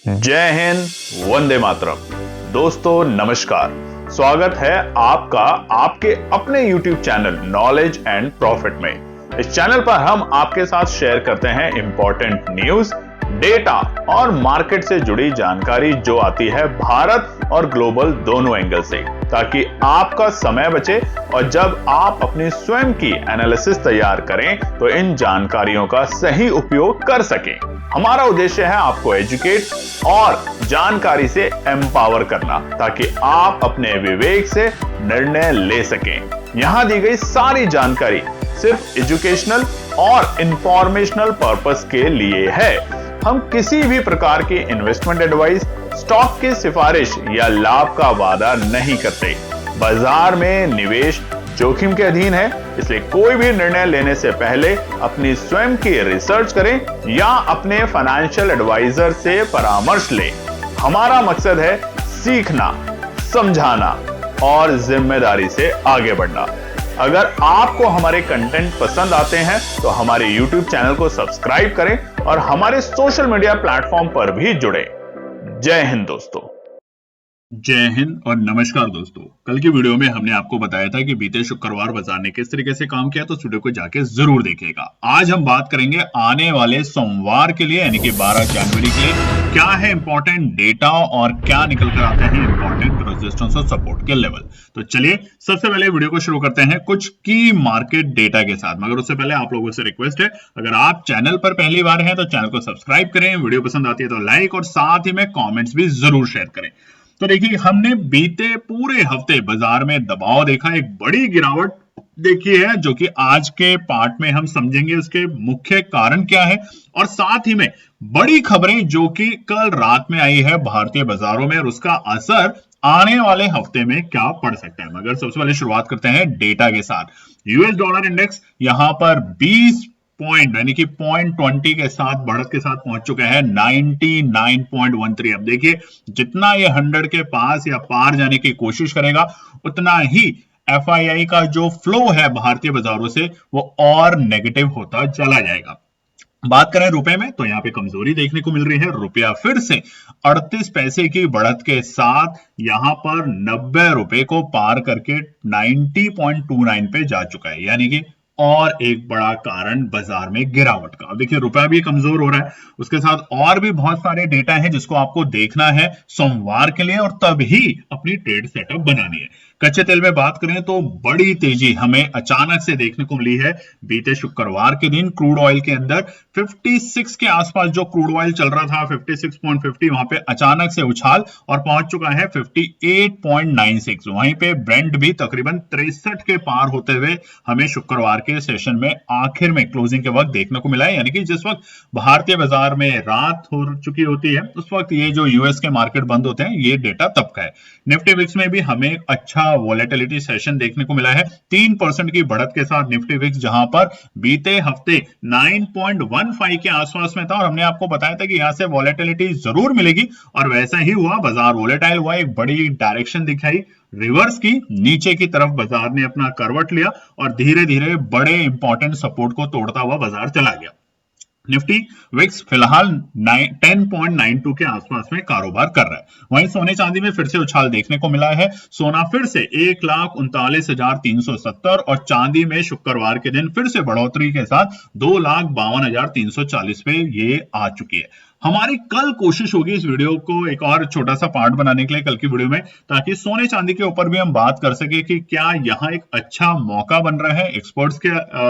जय हिंद, वंदे मातरम। दोस्तों नमस्कार, स्वागत है आपका आपके अपने YouTube channel knowledge and profit में। इस चैनल पर हम आपके साथ शेयर करते हैं इंपॉर्टेंट न्यूज, डेटा और मार्केट से जुड़ी जानकारी जो आती है भारत और ग्लोबल दोनों एंगल से, ताकि आपका समय बचे और जब आप अपनी स्वयं की एनालिसिस तैयार करें तो इन जानकारियों का सही उपयोग कर सकें। हमारा उद्देश्य है आपको एजुकेट और जानकारी से एम्पावर करना, ताकि आप अपने विवेक से निर्णय ले सकें। यहां दी गई सारी जानकारी सिर्फ एजुकेशनल और इंफॉर्मेशनल पर्पस के लिए है। हम किसी भी प्रकार की इन्वेस्टमेंट एडवाइस, स्टॉक की सिफारिश या लाभ का वादा नहीं करते। बाजार में निवेश जोखिम के अधीन है, इसलिए कोई भी निर्णय लेने से पहले अपनी स्वयं की रिसर्च करें या अपने फाइनेंशियल एडवाइजर से परामर्श लें। हमारा मकसद है सीखना, समझाना और जिम्मेदारी से आगे बढ़ना। अगर आपको हमारे कंटेंट पसंद आते हैं तो हमारे YouTube चैनल को सब्सक्राइब करें और हमारे सोशल मीडिया प्लेटफॉर्म पर भी जुड़ें। जय हिंद दोस्तों। जय हिंद और नमस्कार दोस्तों। कल की वीडियो में हमने आपको बताया था कि बीते शुक्रवार बाजार ने किस तरीके से काम किया, तो इस वीडियो को जाके जरूर देखिएगा। आज हम बात करेंगे आने वाले सोमवार के लिए, यानी कि 12 जनवरी के लिए क्या है इंपॉर्टेंट डेटा और क्या निकल कर आते हैं इंपॉर्टेंट रेजिस्टेंस और सपोर्ट के लेवल। तो चलिए सबसे पहले वीडियो को शुरू करते हैं कुछ की मार्केट डेटा के साथ। मगर उससे पहले आप लोगों से रिक्वेस्ट है, अगर आप चैनल पर पहली बार हैं तो चैनल को सब्सक्राइब करें, वीडियो पसंद आती है तो लाइक और साथ ही में कॉमेंट्स भी जरूर शेयर करें। तो देखिए, हमने बीते पूरे हफ्ते बाजार में दबाव देखा, एक बड़ी गिरावट देखी है, जो कि आज के पार्ट में हम समझेंगे उसके मुख्य कारण क्या है, और साथ ही में बड़ी खबरें जो कि कल रात में आई है भारतीय बाजारों में और उसका असर आने वाले हफ्ते में क्या पड़ सकता है। मगर सबसे पहले शुरुआत करते हैं डेटा के साथ। यूएस डॉलर इंडेक्स यहां पर 20 पॉइंट यानी कि 0.20 के साथ बढ़त के साथ पहुंच चुका है 99.13। अब देखिए, जितना ये 100 के पास या पार जाने की कोशिश करेगा उतना ही एफआईआई का जो फ्लो है भारतीय बाजारों से वो और नेगेटिव होता चला जाएगा। बात करें रुपए में तो यहाँ पे कमजोरी देखने को मिल रही है। रुपया फिर से 38 पैसे की बढ़त के साथ यहां पर 90 रुपए को पार करके 90.29 पे जा चुका है, यानी कि और एक बड़ा कारण बाजार में गिरावट का। अब देखिए, रुपया भी कमजोर हो रहा है, उसके साथ और भी बहुत सारे डेटा हैं जिसको आपको देखना है सोमवार के लिए, और तभी अपनी ट्रेड सेटअप बनानी है। कच्चे तेल में बात करें तो बड़ी तेजी हमें अचानक से देखने को मिली है बीते शुक्रवार के दिन। क्रूड ऑयल के अंदर 56 के आसपास जो क्रूड ऑयल चल रहा था 56.50, वहां पे अचानक से उछाल और पहुंच चुका है 58.96। वहीं पे ब्रेंट भी तकरीबन 63 के पार होते हुए हमें शुक्रवार के सेशन में आखिर में क्लोजिंग के वक्त देखने को मिला है, यानी कि जिस वक्त भारतीय बाजार में रात हो चुकी होती है उस वक्त ये जो यूएस के मार्केट बंद होते हैं, ये डेटा तब का है। निफ्टी विक्स में भी हमें अच्छा वोलेटिलिटी सेशन देखने को मिला है, 3% की बढ़त के साथ निफ्टी विक्स, जहां पर बीते हफ्ते 9.15 के आसपास में था और हमने आपको बताया था कि यहां से वोलेटिलिटी जरूर मिलेगी, और वैसा ही हुआ। बाजार वोलेटाइल हुआ, एक बड़ी डायरेक्शन दिखाई रिवर्स की, नीचे की तरफ बाजार ने अपना करवट लिया और धीरे धीरे बड़े इंपॉर्टेंट सपोर्ट को तोड़ता हुआ बाजार चला गया। निफ्टी विक्स फिलहाल 10.92 के आसपास में कारोबार कर रहा है। वहीं सोने चांदी में फिर से उछाल देखने को मिला है। सोना फिर से 1,39,370 और चांदी में शुक्रवार के दिन फिर से बढ़ोतरी के साथ 2,52,340 पे ये आ चुकी है। हमारी कल कोशिश होगी इस वीडियो को एक और छोटा सा पार्ट बनाने के लिए कल की वीडियो में, ताकि सोने चांदी के ऊपर भी हम बात कर सके कि क्या यहाँ एक अच्छा मौका बन रहा है, एक्सपर्ट्स के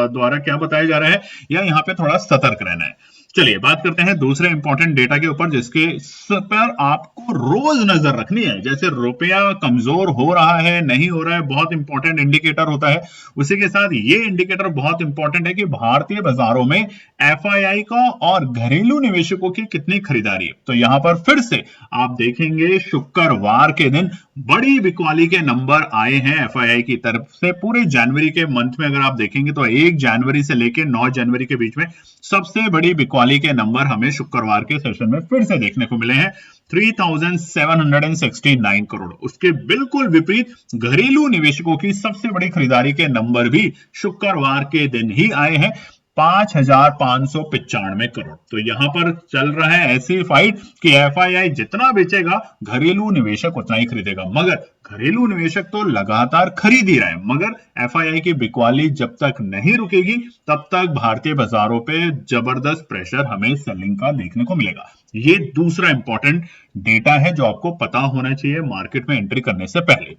द्वारा क्या बताया जा रहा है, या यहाँ पे थोड़ा सतर्क रहना है। चलिए बात करते हैं दूसरे इंपॉर्टेंट डेटा के ऊपर, जिसके पर आपको रोज नजर रखनी है। जैसे रुपया कमजोर हो रहा है, नहीं हो रहा है, बहुत इंपॉर्टेंट इंडिकेटर होता है। उसी के साथ ये इंडिकेटर बहुत इंपॉर्टेंट है कि भारतीय बाजारों में एफआईआई का और घरेलू निवेशकों की कितनी खरीदारी है। तो यहां पर फिर से आप देखेंगे शुक्रवार के दिन बड़ी बिकवाली के नंबर आए हैं एफआईआई की तरफ से। पूरे जनवरी के मंथ में अगर आप देखेंगे तो 1 जनवरी से लेकर 9 जनवरी के बीच में सबसे बड़ी बिकवाली के नंबर हमें शुक्रवार के सेशन में फिर से देखने को मिले हैं, 3,769 करोड़। उसके बिल्कुल विपरीत घरेलू निवेशकों की सबसे बड़ी खरीदारी के नंबर भी शुक्रवार के दिन ही आए हैं, 5,595 करोड़। तो यहां पर चल रहा है ऐसी फाइट कि एफआईआई जितना बेचेगा घरेलू निवेशक उतना ही खरीदेगा, मगर घरेलू निवेशक तो लगातार खरीद ही रहे हैं, मगर एफआईआई की बिकवाली जब तक नहीं रुकेगी तब तक भारतीय बाजारों पे जबरदस्त प्रेशर हमें सेलिंग का देखने को मिलेगा। ये दूसरा इंपॉर्टेंट डेटा है जो आपको पता होना चाहिए मार्केट में एंट्री करने से पहले।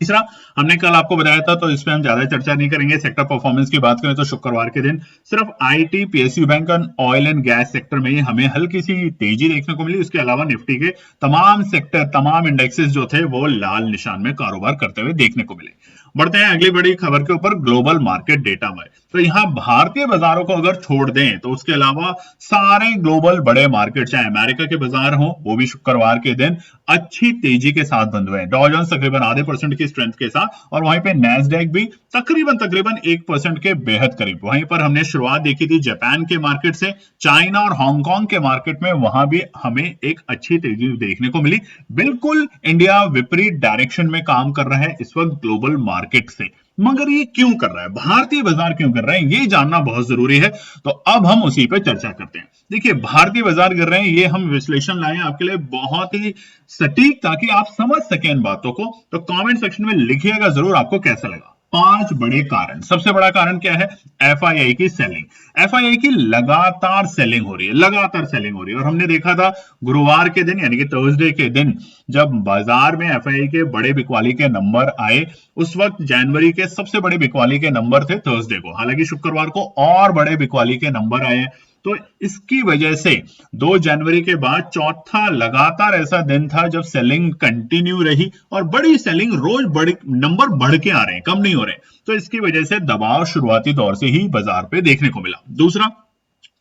तीसरा, हमने कल आपको बताया था, तो इस पे हम ज्यादा चर्चा नहीं करेंगे। सेक्टर परफॉर्मेंस की बात करें तो शुक्रवार के दिन सिर्फ आईटी, पीएसयू बैंक और ऑयल एंड गैस सेक्टर में ही हमें हल्की सी तेजी देखने को मिली। उसके अलावा निफ्टी के तमाम सेक्टर, तमाम इंडेक्सेस जो थे वो लाल निशान में कारोबार करते हुए देखने को मिले। बढ़ते हैं अगली बड़ी खबर के ऊपर, ग्लोबल मार्केट डेटा में। तो यहां भारतीय बाजारों को अगर छोड़ दें तो उसके अलावा सारे ग्लोबल बड़े मार्केट, चाहे अमेरिका के बाजार हो, वो भी शुक्रवार के दिन अच्छी तेजी के साथ बंद हुए। डॉ जोन्स तकरीबन आधे % की स्ट्रेंथ के साथ, और वहीं पे नैस्डैक भी तकरीबन 1% के बेहद करीब। वहीं पर हमने शुरुआत देखी थी जापान के मार्केट से, चाइना और हांगकांग के मार्केट में, वहां भी हमें एक अच्छी तेजी देखने को मिली। बिल्कुल इंडिया विपरीत डायरेक्शन में काम कर रहा है इस वक्त ग्लोबल मार्केट से, मगर ये क्यों कर रहा है, भारतीय बाजार क्यों कर रहे हैं, ये जानना बहुत जरूरी है। तो अब हम उसी पे चर्चा करते हैं। देखिए, भारतीय बाजार कर रहे हैं, ये हम विश्लेषण लाए आपके लिए बहुत ही सटीक, ताकि आप समझ सकें इन बातों को। तो कमेंट सेक्शन में लिखिएगा जरूर आपको कैसा लगा। 5 बड़े कारण। सबसे बड़ा कारण क्या है? एफआईआई की सेलिंग। एफआईआई की लगातार सेलिंग हो रही है, लगातार सेलिंग हो रही है। और हमने देखा था गुरुवार के दिन, यानी कि थर्सडे के दिन, जब बाजार में एफआईआई के बड़े बिकवाली के नंबर आए, उस वक्त जनवरी के सबसे बड़े बिकवाली के नंबर थे थर्सडे को। हालांकि शुक्रवार को और बड़े बिकवाली के नंबर आए, तो इसकी वजह से 2 जनवरी के बाद चौथा लगातार ऐसा दिन था जब सेलिंग कंटिन्यू रही, और बड़ी सेलिंग, रोज बड़े नंबर बढ़ के आ रहे हैं, कम नहीं हो रहे। तो इसकी वजह से दबाव शुरुआती दौर से ही बाजार पे देखने को मिला। दूसरा,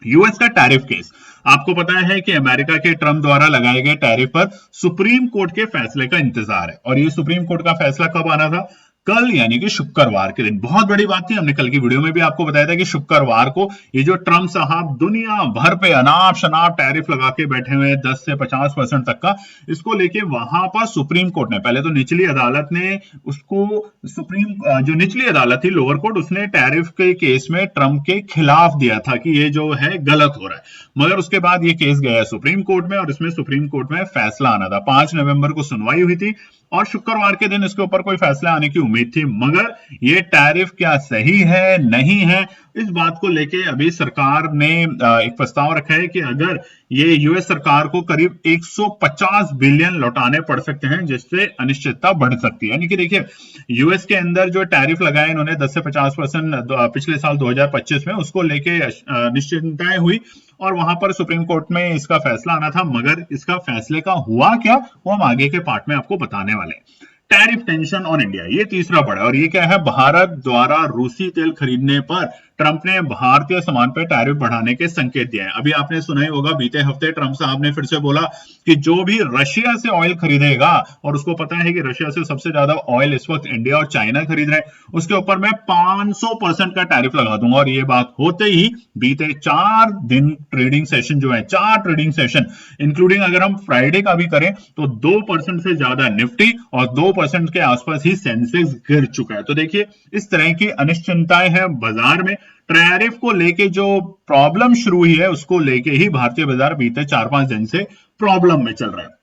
यूएस का टैरिफ केस। आपको पता है कि अमेरिका के ट्रंप द्वारा लगाए गए टैरिफ पर सुप्रीम कोर्ट के फैसले का इंतजार है, और ये सुप्रीम कोर्ट का फैसला कब आना था? कल, यानी कि शुक्रवार के दिन। बहुत बड़ी बात थी, हमने कल की वीडियो में भी आपको बताया था कि शुक्रवार को ये जो ट्रंप साहब दुनिया भर पे अनाप शनाप टैरिफ लगा के बैठे हुए हैं 10 से 50% तक का, इसको लेके वहां पर सुप्रीम कोर्ट ने, पहले तो निचली अदालत ने उसको, जो निचली अदालत थी लोअर कोर्ट, उसने टैरिफ के केस में ट्रंप के खिलाफ दिया था कि ये जो है गलत हो रहा है। मगर उसके बाद ये केस गया सुप्रीम कोर्ट में, और इसमें सुप्रीम कोर्ट में फैसला आना था। 5 नवंबर को सुनवाई हुई थी, और शुक्रवार के दिन इसके ऊपर कोई फैसला आने की उम्मीद थी। मगर ये टैरिफ क्या सही है, नहीं है, इस बात को लेके अभी सरकार ने एक प्रस्ताव रखा है कि अगर ये यूएस सरकार को करीब 150 बिलियन लौटाने पड़ सकते हैं, जिससे अनिश्चितता बढ़ सकती है। यानी कि देखिए, यूएस के अंदर जो टैरिफ लगाए इन्होंने 10 से 50% पिछले साल 2025 में, उसको लेके अनिश्चितताएं हुई, और वहां पर सुप्रीम कोर्ट में इसका फैसला आना था। मगर इसका फैसले का हुआ क्या, वो हम आगे के पार्ट में आपको बताने वाले हैं। टैरिफ टेंशन ऑन इंडिया, ये तीसरा बड़ा, और ये क्या है? भारत द्वारा रूसी तेल खरीदने पर ट्रंप ने भारतीय सामान पर टैरिफ बढ़ाने के संकेत दिए हैं। अभी आपने सुना ही होगा, बीते हफ्ते ट्रंप साहब ने फिर से बोला कि जो भी रशिया से ऑयल खरीदेगा, और उसको पता है कि रशिया से सबसे ज्यादा ऑयल इस वक्त इंडिया और चाइना खरीद रहे हैं, उसके ऊपर मैं 500% का टैरिफ लगा दूंगा। और ये बात होते ही बीते 4 दिन ट्रेडिंग सेशन जो है, 4 ट्रेडिंग सेशन इंक्लूडिंग अगर हम फ्राइडे का भी करें, तो 2% से ज्यादा निफ्टी और 2% के आसपास ही सेंसेक्स गिर चुका है। तो देखिए, इस तरह की अनिश्चितताएं हैं बाजार में। टैरिफ को लेके जो प्रॉब्लम शुरू हुई है, उसको लेके ही भारतीय बाजार बीते 4-5 दिन से प्रॉब्लम में चल रहा है।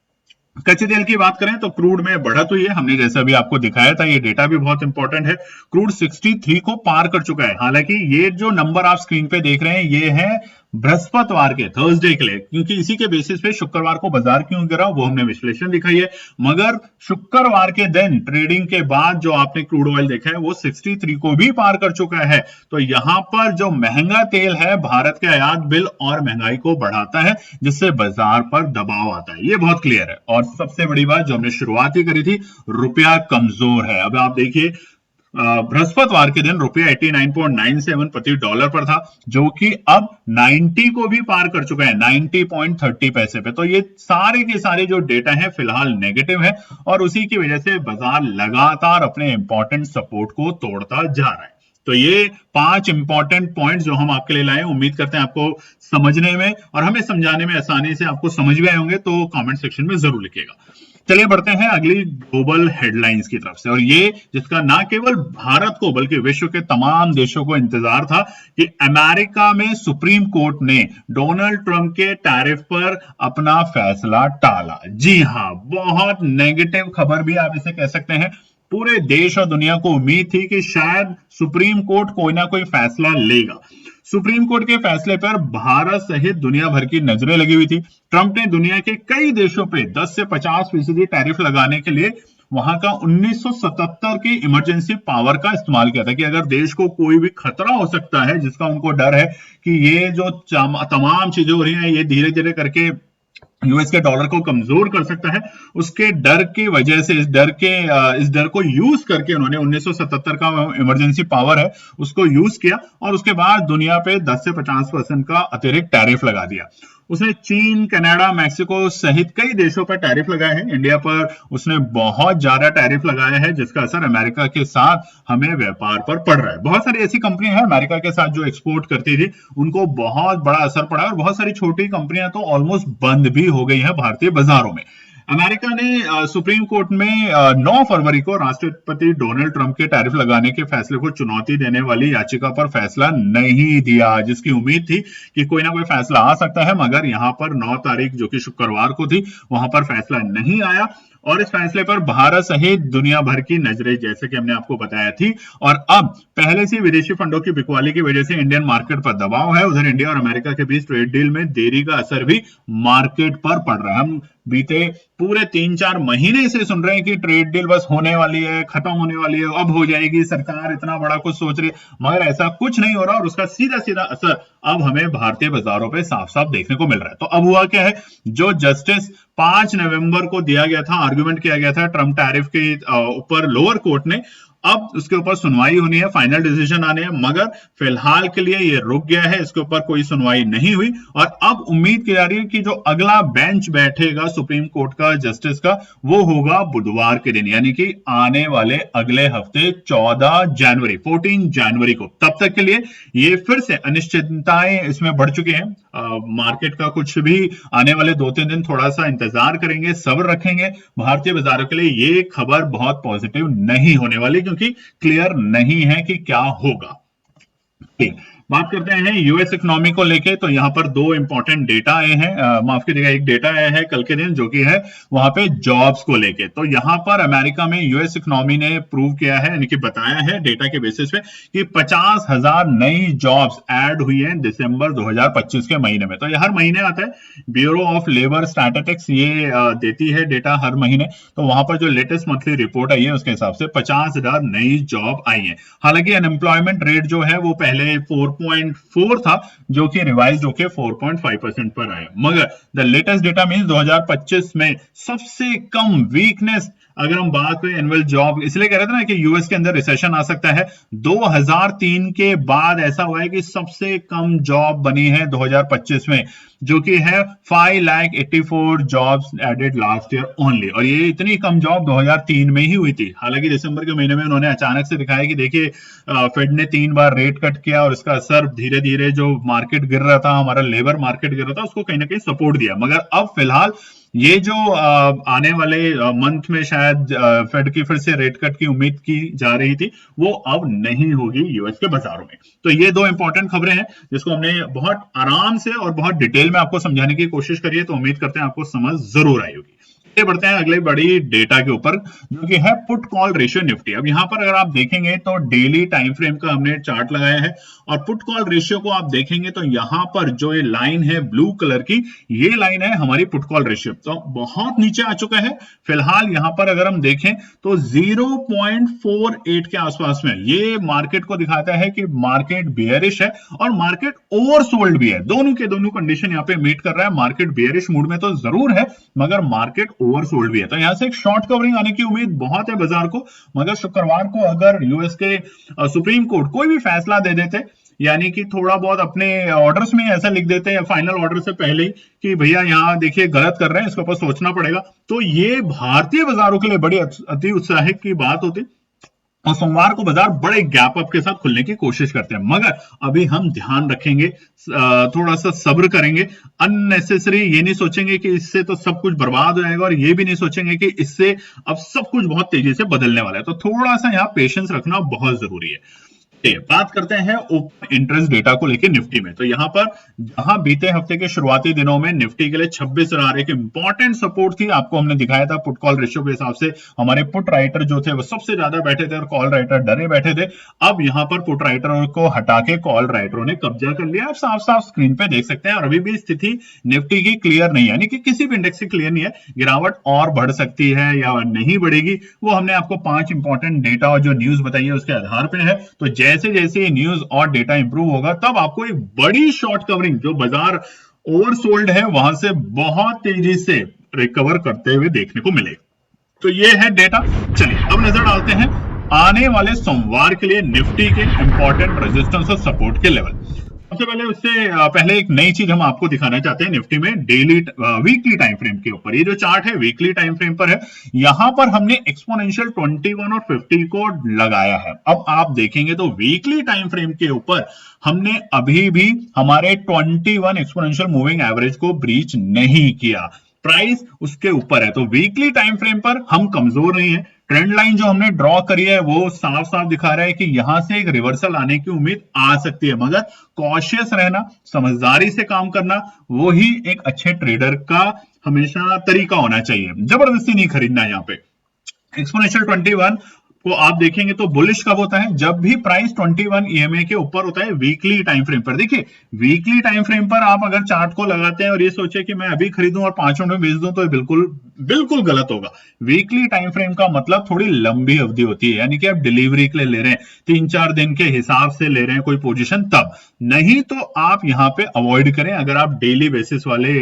कच्चे तेल की बात करें तो क्रूड में बढ़त हुई है, हमने जैसे अभी आपको दिखाया था, ये डेटा भी बहुत इंपॉर्टेंट है। क्रूड 63 को पार कर चुका है। हालांकि ये जो नंबर आप स्क्रीन पे देख रहे हैं, ये है बृहस्पतिवार के, थर्सडे के लिए, क्योंकि इसी के बेसिस पे शुक्रवार को बाजार क्यों गिरा वो हमने विश्लेषण दिखाई है। मगर शुक्रवार के दिन ट्रेडिंग के बाद जो आपने क्रूड ऑयल देखा है, वो 63 को भी पार कर चुका है। तो यहां पर जो महंगा तेल है, भारत के आयात बिल और महंगाई को बढ़ाता है, जिससे बाजार पर दबाव आता है। ये बहुत क्लियर है। और सबसे बड़ी बात जो हमने शुरुआत ही करी थी, रुपया कमजोर है। अब आप देखिए, बृहस्पतिवार के दिन रुपया 89.97 प्रति डॉलर पर था, जो कि अब 90 को भी पार कर चुका है, 90.30 पैसे पे। तो ये सारे के सारे जो डेटा है फिलहाल नेगेटिव है, और उसी की वजह से बाजार लगातार अपने इंपॉर्टेंट सपोर्ट को तोड़ता जा रहा है। तो ये 5 इंपॉर्टेंट पॉइंट्स जो हम आपके लिए लाए, उम्मीद करते हैं आपको समझने में और हमें समझाने में आसानी से आपको समझ भी आए होंगे। तो कमेंट सेक्शन में जरूर लिखिएगा। चलिए बढ़ते हैं अगली ग्लोबल हेडलाइंस की तरफ से, और ये जिसका ना केवल भारत को बल्कि विश्व के तमाम देशों को इंतजार था कि अमेरिका में सुप्रीम कोर्ट ने डोनाल्ड ट्रंप के टैरिफ पर अपना फैसला टाला। जी हां, बहुत नेगेटिव खबर भी आप इसे कह सकते हैं। पूरे देश और दुनिया को उम्मीद थी कि शायद सुप्रीम कोर्ट कोई ना कोई फैसला लेगा। सुप्रीम कोर्ट के फैसले पर भारत सहित दुनिया भर की नजरें लगी हुई थी। ट्रंप ने दुनिया के कई देशों पे 10 से 50% टैरिफ लगाने के लिए वहां का 1977 की इमरजेंसी पावर का इस्तेमाल किया था कि अगर देश को कोई भी खतरा हो सकता है, जिसका उनको डर है कि ये जो तमाम चीजें हो रही हैं ये धीरे धीरे करके यूएस के डॉलर को कमजोर कर सकता है, उसके डर की वजह से इस डर को यूज करके उन्होंने 1977 का इमरजेंसी पावर है उसको यूज किया और उसके बाद दुनिया पे 10 से 50% का अतिरिक्त टैरिफ लगा दिया। उसने चीन, कनाडा, मैक्सिको सहित कई देशों पर टैरिफ लगाए हैं। इंडिया पर उसने बहुत ज्यादा टैरिफ लगाया है जिसका असर अमेरिका के साथ हमें व्यापार पर पड़ रहा है। बहुत सारी ऐसी कंपनियां हैं अमेरिका के साथ जो एक्सपोर्ट करती थी, उनको बहुत बड़ा असर पड़ा है और बहुत सारी छोटी कंपनियां तो ऑलमोस्ट बंद भी हो गई हैं भारतीय बाजारों में। अमेरिका ने सुप्रीम कोर्ट में 9 फरवरी को राष्ट्रपति डोनाल्ड ट्रंप के टैरिफ लगाने के फैसले को चुनौती देने वाली याचिका पर फैसला नहीं दिया, जिसकी उम्मीद थी कि कोई ना कोई फैसला आ सकता है, मगर यहां पर 9 तारीख जो कि शुक्रवार को थी वहां पर फैसला नहीं आया और इस फैसले पर भारत सहित दुनिया भर की नजरें जैसे कि हमने आपको बताया थी। और अब पहले से विदेशी फंडों की बिकवाली की वजह से इंडियन मार्केट पर दबाव है। उधर इंडिया और अमेरिका के बीच ट्रेड डील में देरी का असर भी मार्केट पर पड़ रहा है। हम बीते पूरे 3-4 महीने से सुन रहे हैं कि ट्रेड डील बस होने वाली है, खत्म होने वाली है, अब हो जाएगी, सरकार इतना बड़ा कुछ सोच रही है, मगर ऐसा कुछ नहीं हो रहा और उसका सीधा सीधा असर अब हमें भारतीय बाजारों पे साफ साफ देखने को मिल रहा है। तो अब हुआ क्या है, जो जस्टिस 5 नवंबर को दिया गया था, आर्गुमेंट किया गया था ट्रंप टैरिफ के ऊपर लोअर कोर्ट ने, अब उसके ऊपर सुनवाई होनी है, फाइनल डिसीजन आने हैं, मगर फिलहाल के लिए ये रुक गया है, इसके ऊपर कोई सुनवाई नहीं हुई। और अब उम्मीद की जा रही है कि जो अगला बेंच बैठेगा सुप्रीम कोर्ट का जस्टिस का, वो होगा बुधवार के दिन, यानी कि आने वाले अगले हफ्ते 14 जनवरी को। तब तक के लिए ये फिर से अनिश्चितताएं इसमें बढ़ चुकी हैं। मार्केट का कुछ भी आने वाले 2-3 दिन थोड़ा सा इंतजार करेंगे, सब्र रखेंगे। भारतीय बाजारों के लिए ये खबर बहुत पॉजिटिव नहीं होने वाली, क्योंकि क्लियर नहीं है कि क्या होगा। बात करते हैं यूएस इकोनॉमी को लेके, तो यहां पर 2 इंपॉर्टेंट डेटा आए हैं, माफ कीजिएगा, एक डेटा आया है कल के दिन जो कि है वहां पे जॉब्स को लेके। तो यहां पर अमेरिका में यूएस इकोनॉमी ने प्रूव किया है, यानी कि बताया है डेटा के बेसिस पे कि 50,000 नई जॉब्स ऐड हुई हैं दिसंबर 2025 के महीने में। तो ये हर महीने आता है, ब्यूरो ऑफ लेबर स्टैटिस्टिक्स ये देती है डेटा हर महीने। तो वहां पर जो लेटेस्ट मंथली रिपोर्ट आई है उसके हिसाब से 50,000 नई जॉब आई है। हालांकि अनएम्प्लॉयमेंट रेट जो है वो पहले 4.4 था, जो कि रिवाइज होकर 4.5% पर आया, मगर द लेटेस्ट डेटा मींस 2025 में सबसे कम वीकनेस, अगर हम बात करें एनुअल जॉब, इसलिए कह रहे थे ना कि यूएस के अंदर रिसेशन आ सकता है, 2003 के बाद ऐसा हुआ है कि सबसे कम जॉब बनी है 2025 में, जो कि है 5,84,000 jobs added last year only. और ये इतनी कम जॉब 2003 में ही हुई थी। हालांकि दिसंबर के महीने में उन्होंने अचानक से दिखाया कि देखिए फेड ने 3 बार रेट कट किया और इसका असर धीरे धीरे जो मार्केट गिर रहा था, हमारा लेबर मार्केट गिर रहा था, उसको कहीं ना कहीं सपोर्ट दिया। मगर अब फिलहाल ये जो आने वाले मंथ में शायद फेड की फिर से रेट कट की उम्मीद की जा रही थी, वो अब नहीं होगी यूएस के बाजारों में। तो ये 2 इंपॉर्टेंट खबरें हैं जिसको हमने बहुत आराम से और बहुत डिटेल में आपको समझाने की कोशिश करी है, तो उम्मीद करते हैं आपको समझ जरूर आई होगी। बढ़ते हैं अगले बड़ी डेटा के ऊपर, जो कि है पुट कॉल रेशियो निफ्टी। अब यहां पर अगर आप देखेंगे तो डेली टाइम फ्रेम का हमने चार्ट लगाया है और पुट कॉल रेशियो को आप देखेंगे तो यहां पर जो ये लाइन है ब्लू कलर की, ये लाइन है हमारी पुट कॉल रेशियो, तो बहुत नीचे आ चुका है। फिलहाल यहां पर अगर हम देखें तो 0.48 के आसपास में, ये मार्केट को दिखाता है कि मार्केट बेयरिश है और मार्केट ओवरसोल्ड भी है। दोनों के दोनों कंडीशन यहां पे मीट कर रहा है। मार्केट बेयरिश मूड में तो जरूर है, मगर मार्केट ओवरसोल्ड भी है। तो यहां से एक शॉर्ट कवरिंग आने की उम्मीद बहुत है बाजार को, मगर शुक्रवार को अगर यूएस के सुप्रीम कोर्ट कोई भी फैसला दे देते, यानी कि थोड़ा बहुत अपने ऑर्डर्स में ऐसा लिख देते हैं फाइनल ऑर्डर से पहले ही कि भैया यहां देखिए गलत कर रहे हैं, इसके ऊपर सोचना पड़ेगा, तो ये भारतीय बाजारों के लिए बड़ी अति उत्साहित की बात होती। और सोमवार को बाजार बड़े गैप अप के साथ खुलने की कोशिश करते हैं, मगर अभी हम ध्यान रखेंगे, थोड़ा सा सब्र करेंगे। अननेसेसरी ये नहीं सोचेंगे कि इससे तो सब कुछ बर्बाद हो जाएगा, और ये भी नहीं सोचेंगे कि इससे अब सब कुछ बहुत तेजी से बदलने वाला है। तो थोड़ा सा यहाँ पेशेंस रखना बहुत जरूरी है। बात करते हैं ओपन इंटरेस्ट डेटा को लेकर निफ्टी में। तो यहां पर जहां बीते हफ्ते के शुरुआती दिनों में निफ्टी के लिए 26,000 एक इंपॉर्टेंट सपोर्ट थी, आपको हमने दिखाया था पुट कॉल रेशियो के हिसाब से हमारे पुट राइटर जो थे वो सबसे ज्यादा बैठे थे और कॉल राइटर डरे बैठे थे। अब यहां पर पुट राइटरों को हटा के कॉल राइटरों ने कब्जा कर लिया। आप साफ साफ स्क्रीन पे देख सकते हैं, और अभी भी स्थिति निफ्टी की क्लियर नहीं है, यानी कि किसी भी इंडेक्स की क्लियर नहीं है। गिरावट और बढ़ सकती है या नहीं बढ़ेगी, वो हमने आपको 5 इंपॉर्टेंट डेटा और जो न्यूज बताई है उसके आधार पर है। तो जैसे जैसे न्यूज और डेटा इंप्रूव होगा तब आपको एक बड़ी शॉर्ट कवरिंग जो बाजार ओवरसोल्ड है वहां से बहुत तेजी से रिकवर करते हुए देखने को मिलेगा। तो ये है डेटा। चलिए अब नजर डालते हैं आने वाले सोमवार के लिए निफ्टी के इंपॉर्टेंट रेजिस्टेंस और सपोर्ट के लेवल। सबसे पहले उससे पहले एक नई चीज हम आपको दिखाना चाहते हैं निफ्टी में वीकली टाइम फ्रेम के ऊपर। ये जो चार्ट है वीकली टाइम फ्रेम पर है, यहां पर हमने एक्सपोनेंशियल 21 और 50 को लगाया है। अब आप देखेंगे तो वीकली टाइम फ्रेम के ऊपर हमने अभी भी हमारे 21 एक्सपोनेंशियल मूविंग एवरेज को ब्रीच नहीं किया, प्राइस उसके ऊपर है। तो वीकली टाइम फ्रेम पर हम कमजोर नहीं है। ट्रेंड लाइन जो हमने ड्रॉ करी है वो साफ साफ दिखा रहा है कि यहां से एक रिवर्सल आने की उम्मीद आ सकती है, मगर कॉशियस रहना, समझदारी से काम करना, वो ही एक अच्छे ट्रेडर का हमेशा तरीका होना चाहिए। जबरदस्ती नहीं खरीदना। यहाँ पे एक्सपोनेंशियल 21 को आप देखेंगे तो बुलिश कब होता है, जब भी प्राइस 21 EMA के ऊपर होता है वीकली टाइम फ्रेम पर। देखिए वीकली टाइम फ्रेम पर आप अगर चार्ट को लगाते हैं और ये सोचे कि मैं अभी खरीदूं और 5 मिनट में बेच दूं, तो ये बिल्कुल गलत होगा। वीकली टाइम फ्रेम का मतलब थोड़ी लंबी अवधि होती है, यानी कि आप डिलीवरी के लिए ले रहे हैं, 3-4 दिन के हिसाब से ले रहे हैं कोई पोजीशन, तब नहीं तो आप यहां पे अवॉइड करें अगर आप डेली बेसिस वाले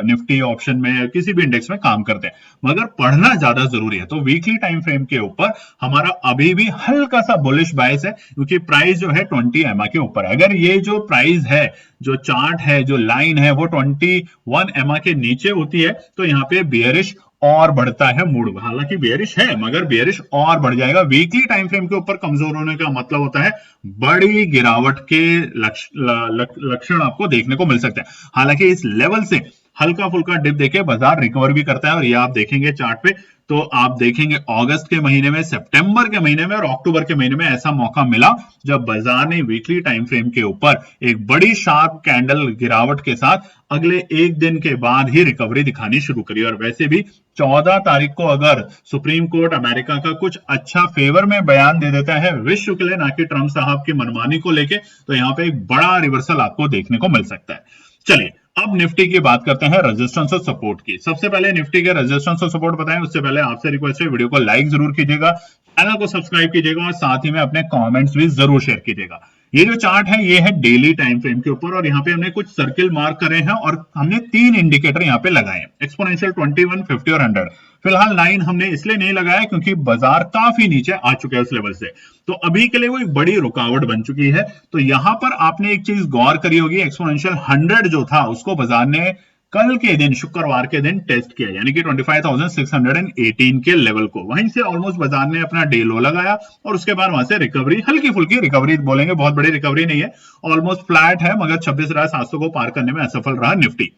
निफ्टी ऑप्शन में या किसी भी इंडेक्स में काम करते हैं। मगर पढ़ना ज्यादा जरूरी है। तो वीकली टाइम फ्रेम के ऊपर हमारा अभी भी हल्का सा बुलिश बायस है, क्योंकि प्राइस जो है 20 EMA के ऊपर है। अगर ये जो प्राइस है, जो चार्ट है, जो लाइन है, वो 21 EMA के नीचे होती है तो यहाँ पे बियरिश और बढ़ता है मूड। हालांकि बेयरिश है मगर बेयरिश और बढ़ जाएगा। वीकली टाइम फ्रेम के ऊपर कमजोर होने का मतलब होता है बड़ी गिरावट के लक्षण आपको देखने को मिल सकते हैं। हालांकि इस लेवल से हल्का फुल्का डिप देके बाजार रिकवर भी करता है, और ये आप देखेंगे चार्ट पे तो आप देखेंगे अगस्त के महीने में, सितंबर के महीने में और अक्टूबर के महीने में ऐसा मौका मिला जब बाजार ने वीकली टाइम फ्रेम के ऊपर एक बड़ी शार्प कैंडल गिरावट के साथ अगले एक दिन के बाद ही रिकवरी दिखानी शुरू करी। और वैसे भी 14 तारीख को अगर सुप्रीम कोर्ट अमेरिका का कुछ अच्छा फेवर में बयान दे देता है विश्व के लिए, ना कि ट्रंप साहब की मनमानी को लेके, तो यहाँ पे एक बड़ा रिवर्सल आपको देखने को मिल सकता है। चलिए अब निफ्टी की बात करते हैं रेजिस्टेंस और सपोर्ट की। सबसे पहले निफ्टी के रेजिस्टेंस और सपोर्ट बताएं, उससे पहले आपसे रिक्वेस्ट है वीडियो को लाइक जरूर कीजिएगा, चैनल को सब्सक्राइब कीजिएगा और साथ ही में अपने कमेंट्स भी जरूर शेयर कीजिएगा। ये जो चार्ट है ये है डेली टाइम फ्रेम के ऊपर, और यहाँ पे हमने कुछ सर्किल मार्क करे हैं और हमने 3 इंडिकेटर यहाँ पे लगाए हैं, एक्सपोनेंशियल 21, 50 और 100। फिलहाल 9 हमने इसलिए नहीं लगाया क्योंकि बाजार काफी नीचे आ चुके हैं उस लेवल से, तो अभी के लिए वो एक बड़ी रुकावट बन चुकी है। तो यहां पर आपने एक चीज गौर करी होगी, एक्सपोनेंशियल 100 जो था उसको बाजार ने कल के दिन, शुक्रवार के दिन टेस्ट किया, यानी कि 25,618 के लेवल को। वहीं से ऑलमोस्ट बाजार ने अपना डे लो लगाया और उसके बाद वहां से रिकवरी, हल्की फुल्की रिकवरी बोलेंगे, बहुत बड़ी रिकवरी नहीं है, ऑलमोस्ट फ्लैट है, मगर 26,700 को पार करने में असफल रहा निफ्टी।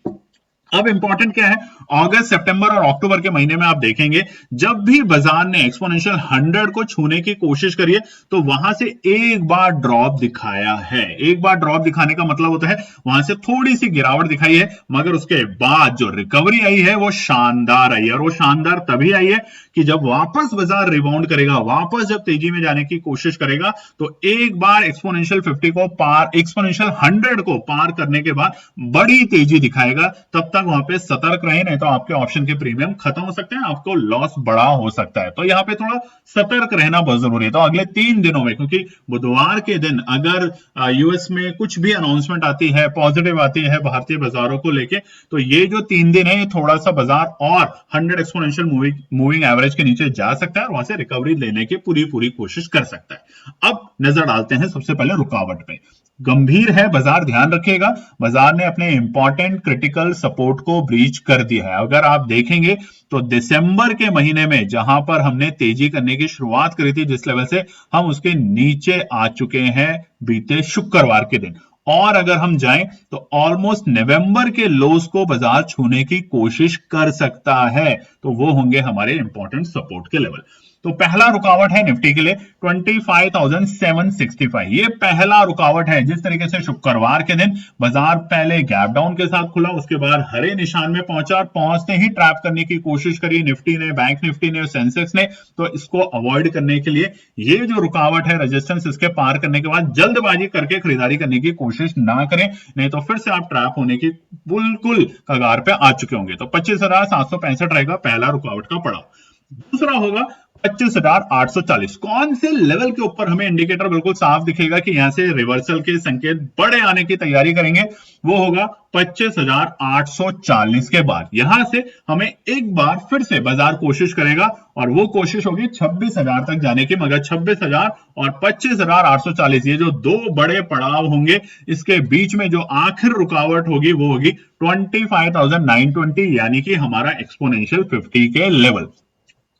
अब इंपॉर्टेंट क्या है, अगस्त, सितंबर और अक्टूबर के महीने में आप देखेंगे जब भी बाजार ने एक्सपोनेंशियल 100 को छूने की कोशिश करी है तो वहां से एक बार ड्रॉप दिखाया है। एक बार ड्रॉप दिखाने का मतलब होता है वहां से थोड़ी सी गिरावट दिखाई है, मगर उसके बाद जो रिकवरी आई है वो शानदार आई है। और वो शानदार तभी आई है कि जब वापस बाजार रिबाउंड करेगा, वापस जब तेजी में जाने की कोशिश करेगा, तो एक बार एक्सपोनेंशियल 50 को पार, एक्सपोनेंशियल 100 को पार करने के बाद बड़ी तेजी दिखाएगा। तब तक वहां पे सतर्क रहे, नहीं तो आपके ऑप्शन के प्रीमियम खत्म हो सकते हैं, आपको लॉस बड़ा हो सकता है। तो यहाँ पे थोड़ा सतर्क रहना बहुत जरूरी है। तो अगले 3 दिनों में, क्योंकि बुधवार के दिन अगर यूएस में कुछ भी अनाउंसमेंट आती है, पॉजिटिव आती है भारतीय बाजारों को लेके, तो ये जो 3 दिन है थोड़ा सा बाजार और 100 एक्सपोनेंशियल मूविंग एवरेज के नीचे जा सकता है और वहां से रिकवरी लेने की पूरी कोशिश कर सकता है। अब नजर डालते हैं सबसे पहले रुकावट पे। गंभीर है, बाजार ध्यान रखिएगा। बाजार ने अपने इंपॉर्टेंट क्रिटिकल सपोर्ट को ब्रीच कर दिया है। अगर आप देखेंगे तो दिसंबर के महीने में जहां पर हमने तेजी करने की शुरुआत करी थी जिस लेवल से, हम उसके नीचे आ चुके हैं बीते शुक्रवार के दिन। और अगर हम जाएं तो ऑलमोस्ट नवंबर के लोस को बाजार छूने की कोशिश कर सकता है, तो वो होंगे हमारे इंपॉर्टेंट सपोर्ट के लेवल। तो पहला रुकावट है निफ्टी के लिए 25,765। ये पहला रुकावट है। जिस तरीके से शुक्रवार के दिन बाजार पहले गैप डाउन के साथ खुला, उसके बाद हरे निशान में पहुंचा और पहुंचते ही ट्रैप करने की कोशिश करी निफ्टी ने, बैंक निफ्टी ने और सेंसेक्स ने। तो इसको अवॉइड करने के लिए ये जो रुकावट है, रेजिस्टेंस, इसके पार करने के बाद जल्दबाजी करके खरीदारी करने की कोशिश ना करें, नहीं तो फिर से आप ट्रैप होने की बिल्कुल कगार पे आ चुके होंगे। तो 25,765 रहेगा पहला रुकावट का पड़ाव। दूसरा होगा 25,840। कौन से लेवल के ऊपर हमें इंडिकेटर बिल्कुल साफ दिखेगा कि यहां से रिवर्सल के संकेत बड़े आने की तैयारी करेंगे, वो होगा 25,840 के बाद। यहां से हमें एक बार फिर से बाजार कोशिश करेगा और वो कोशिश होगी 26,000 तक जाने की। मगर 26,000 और 25,840 ये जो दो बड़े पड़ाव होंगे, इसके बीच में जो आखिर रुकावट होगी वो होगी 25,920, यानी कि हमारा एक्सपोनेंशियल 50 के लेवल।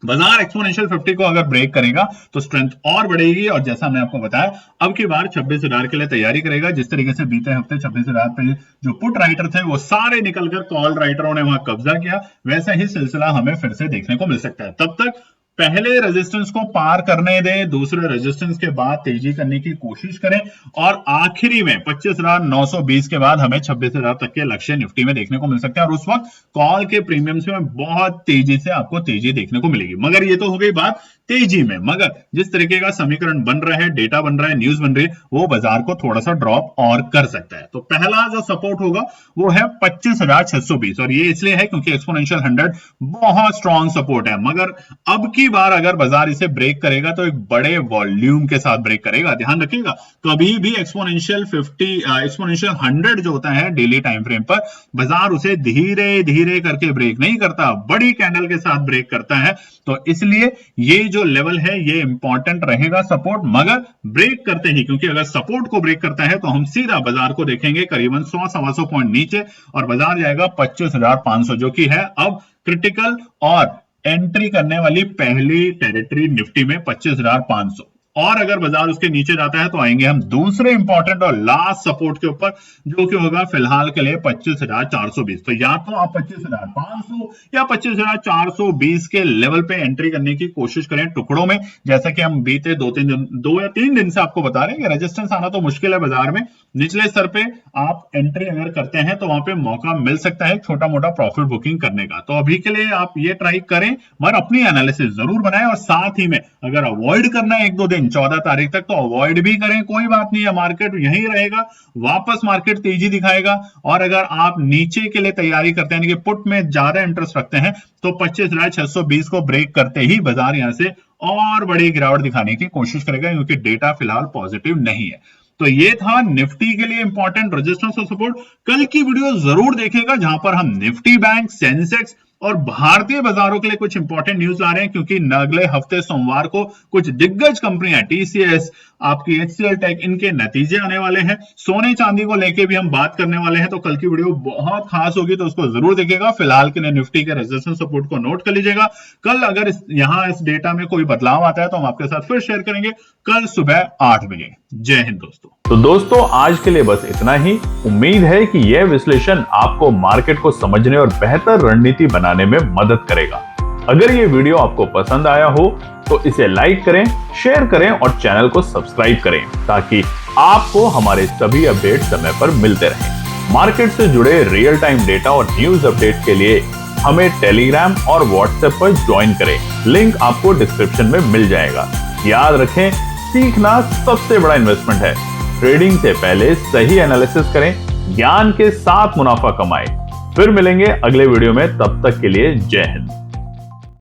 बाजार एक्सपोनेंशियल 50 को अगर ब्रेक करेगा तो स्ट्रेंथ और बढ़ेगी, और जैसा मैंने आपको बताया अब की बार 26,000 के लिए तैयारी करेगा। जिस तरीके से बीते हफ्ते 26,000 पे जो पुट राइटर थे वो सारे निकलकर कॉल राइटरों ने वहां कब्जा किया, वैसा ही सिलसिला हमें फिर से देखने को मिल सकता है। तब तक पहले रेजिस्टेंस को पार करने दें, दूसरे रेजिस्टेंस के बाद तेजी करने की कोशिश करें, और आखिरी में 25,920 के बाद हमें 26,000 तक के लक्ष्य निफ्टी में देखने को मिल सकते हैं। और उस वक्त कॉल के प्रीमियम्स में बहुत तेजी से आपको तेजी देखने को मिलेगी। मगर ये तो हो गई बात तेजी में, मगर जिस तरीके का समीकरण बन रहा है, डेटा बन रहा है, न्यूज बन रही है, वो बाजार को थोड़ा सा ड्रॉप और कर सकता है। तो पहला जो सपोर्ट होगा वो है 25,620, और ये इसलिए है क्योंकि एक्सपोनेंशियल 100 बहुत स्ट्रॉन्ग सपोर्ट है। मगर अब की बार अगर बाजार इसे ब्रेक करेगा तो एक बड़े वॉल्यूम के साथ ब्रेक करेगा। ध्यान रखिएगा, कभी भी एक्सपोनेंशियल 100 जो होता है डेली टाइम फ्रेम पर, बाजार उसे धीरे धीरे करके ब्रेक नहीं करता, बड़ी कैंडल के साथ ब्रेक करता है। तो इसलिए ये जो लेवल है ये इंपॉर्टेंट रहेगा सपोर्ट, मगर ब्रेक करते ही, क्योंकि अगर सपोर्ट को ब्रेक करता है तो हम सीधा बाजार को देखेंगे करीबन 100-125 पॉइंट नीचे, और बाजार जाएगा 25,500, जो कि है अब क्रिटिकल और एंट्री करने वाली पहली टेरिटरी निफ्टी में 25,500। और अगर बाजार उसके नीचे जाता है तो आएंगे हम दूसरे इंपॉर्टेंट और लास्ट सपोर्ट के ऊपर, जो कि होगा फिलहाल के लिए 25,420। तो या तो आप 25,500 या 25,420 के लेवल पे एंट्री करने की कोशिश करें टुकड़ों में, जैसा कि हम बीते 2 या 3 दिन से आपको बता रहे हैं कि रेजिस्टेंस आना तो मुश्किल है बाजार में। निचले स्तर पे आप एंट्री अगर करते हैं तो वहां पे मौका मिल सकता है छोटा मोटा प्रॉफिट बुकिंग करने का। तो अभी के लिए आप ये ट्राई करें, मगर अपनी एनालिसिस जरूर बनाएं, और साथ ही में अगर अवॉइड करना है 1-2 दिन 14 तारीख तक तो अवॉइड भी करें, कोई बात नहीं है, मार्केट यहीं रहेगा, वापस मार्केट तेजी दिखाएगा। और अगर आप नीचे के लिए तैयारी करते हैं, यानी कि पुट में ज्यादा इंटरेस्ट रखते हैं, तो 25,620 को ब्रेक करते ही बाजार यहां से और बड़ी गिरावट दिखाने की कोशिश करेगा, क्योंकि डेटा फिलहाल पॉजिटिव नहीं है। तो ये था निफ्टी के लिए इंपॉर्टेंट रेजिस्टेंस और सपोर्ट। कल की वीडियो जरूर देखिएगा जहां पर हम निफ्टी, बैंक, सेंसेक्स और भारतीय बाजारों के लिए कुछ इंपॉर्टेंट न्यूज ला रहे हैं, क्योंकि अगले हफ्ते सोमवार को कुछ दिग्गज कंपनियां टीसीएस, आपकी एचसीएल टेक, इनके नतीजे आने वाले हैं। सोने चांदी को लेके भी हम बात करने वाले हैं, तो कल की वीडियो बहुत खास होगी, तो उसको जरूर देखिएगा। फिलहाल के लिए निफ्टी के रेजिस्टेंस सपोर्ट को नोट कर लीजिएगा। कल अगर इस डेटा में कोई बदलाव आता है तो हम आपके साथ फिर शेयर करेंगे, कल सुबह 8 बजे। जय हिंद दोस्तों। तो दोस्तों आज के लिए बस इतना ही। उम्मीद है कि यह विश्लेषण आपको मार्केट को समझने और बेहतर रणनीति बनाने में मदद करेगा। अगर ये वीडियो आपको पसंद आया हो तो इसे लाइक करें, शेयर करें और चैनल को सब्सक्राइब करें, ताकि आपको हमारे सभी अपडेट समय पर मिलते रहें। मार्केट से जुड़े रियल टाइम डेटा और न्यूज अपडेट के लिए हमें टेलीग्राम और व्हाट्सएप पर ज्वाइन करें। लिंक आपको डिस्क्रिप्शन में मिल जाएगा। याद रखें, सीखना सबसे बड़ा इन्वेस्टमेंट है। ट्रेडिंग से पहले सही एनालिसिस करें, ज्ञान के साथ मुनाफा कमाएं। फिर मिलेंगे अगले वीडियो में, तब तक के लिए जय हिंद।